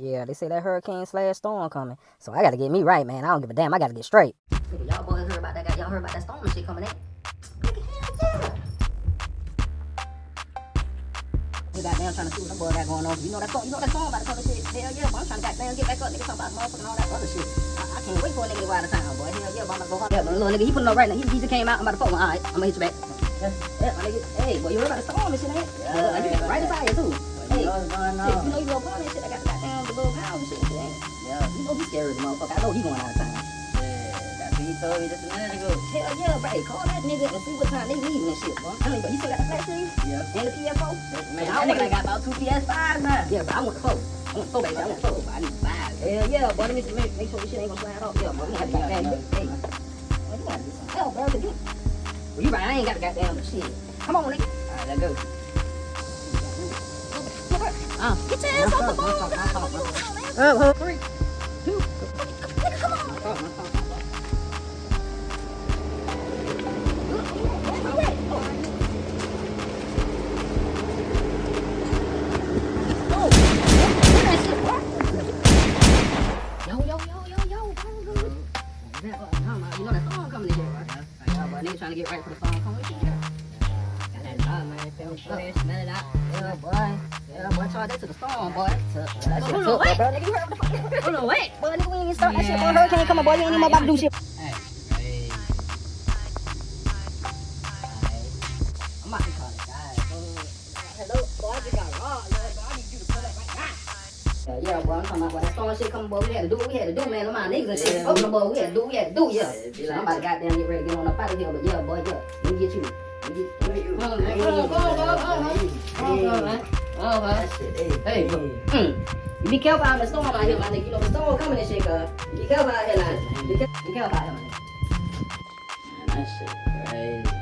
Yeah, they say that hurricane/storm coming. So I gotta get me right, man. I don't give a damn. I gotta get straight. Nigga, y'all boys heard about that guy. Y'all heard about that storm and shit coming in? Nigga, hell yeah. We goddamn trying to see what them boys got going on. You know that song about the color shit? Hell yeah, boy. I'm trying to goddamn get back up. Nigga talking about motherfucking all that other shit. I can't wait for a nigga to go out of town, boy. Hell yeah, boy. I'm about to go home. Yeah, but little nigga, he putting up right now. He just came out. I'm about to phone. All right, I'm gonna hit you back. Yeah, my nigga. Hey, boy, you heard about the storm and shit, ain't? Yeah, like, you got right inside here, too. Hey, you know you go upon that shit. I got the goddamn the little pounds and shit, ain't? Yeah, you know he's scary as a motherfucker. I know he going out of town. He told me just a minute ago. Hell yeah, bro. Hey, call that nigga and see what time they leaving and shit, bro. I mean, but you still got the flat screen? Yeah. And the PS4? Man, I got about 2 PS5s now. Yeah, but I want the 4. I want the 4, baby. I want the 4, but I need 5. Hell yeah, boy. Let me make sure this shit ain't gonna slide off. Yeah, bro. We got to goddamn. Hey, man, you gotta do something else, bro. Well, you right. I ain't got the goddamn shit. Come on, nigga. All right, let's go. Get your ass off the phone. 3, 2, nigga, come on. You know that song coming in here, right? Yeah, boy, nigga trying to get right for the song coming in here. Got that job, man. Feel fresh, smell it out. Yeah, boy. Yeah, boy, charge that to the storm, boy. That shit took, bro. Nigga, you heard what the fuck? Hold on, wait. Boy, nigga, we ain't even start that shit, boy. Hurricane coming, boy. You ain't even about to do shit. Hey. I'm about to call the guy. Hello, boy, I just got robbed, man. I need you to pull up right now. Yeah, boy, I'm talking about, boy, that storm shit coming, boy. We had to do what we had to do, man. Them my niggas and shit. Fuck them, boy. We had to do what we had to do, yeah. So I'm about to goddamn get ready to get on up out of here, but yeah, boy, yeah. Let me get you. Let me get you. Come on, man. Hey, you be careful out in the storm out here, my nigga. You know the storm coming and shit, cuz. Be careful out here, man. Be careful out here, my nigga. Man, that shit crazy.